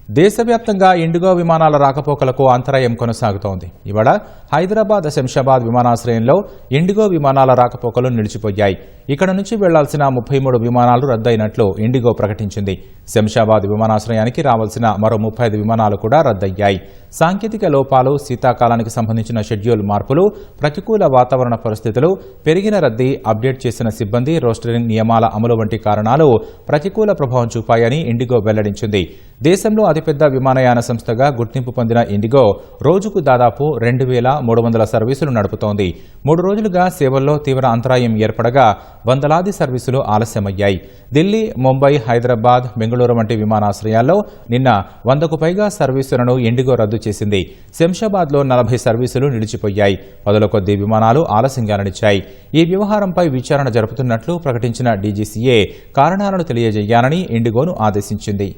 దేశవ్యాప్తంగా ఇండిగో విమానాల రాకపోకలకు అంతరాయం కొనసాగుతోంది. ఇవాళ హైదరాబాద్ శంషాబాద్ విమానాశ్రయంలో ఇండిగో విమానాల రాకపోకలు నిలిచిపోయాయి. ఇక్కడ నుంచి వెళ్లాల్సిన 33 విమానాలు రద్దయినట్లు ఇండిగో ప్రకటించింది. శంషాబాద్ విమానాశ్రయానికి రావాల్సిన మరో 35 విమానాలు కూడా రద్దయ్యాయి. సాంకేతిక లోపాలు, శీతాకాలానికి సంబంధించిన షెడ్యూల్ మార్పులు, ప్రతికూల వాతావరణ పరిస్థితులు, పెరిగిన రద్దీ, అప్డేట్ చేసిన సిబ్బంది, రోస్టరింగ్ నియమాల అమలు వంటి కారణాలు ప్రతికూల ప్రభావం చూపాయని ఇండిగో వెల్లడించింది. దేశంలో అతిపెద్ద విమానయాన సంస్థగా గుర్తింపు పొందిన ఇండిగో రోజుకు దాదాపు 2,300 సర్వీసులు నడుపుతోంది. 3 రోజులుగా సేవల్లో తీవ్ర అంతరాయం ఏర్పడగా వందలాది సర్వీసులు ఆలస్యమయ్యాయి. ఢిల్లీ, ముంబై, హైదరాబాద్, బెంగళూరు వంటి విమానాశ్రయాల్లో నిన్న 100కు పైగా సర్వీసులను ఇండిగో రద్దు చేసింది. శంషాబాద్లో 40 సర్వీసులు నిలిచిపోయాయి. 10ల కొద్దీ విమానాలు ఆలస్యంగా నడిచాయి. ఈ వ్యవహారంపై విచారణ జరుపుతున్నట్లు ప్రకటించిన డీజీసీఏ కారణాలను తెలియజేయాలని ఇండిగోను ఆదేశించింది.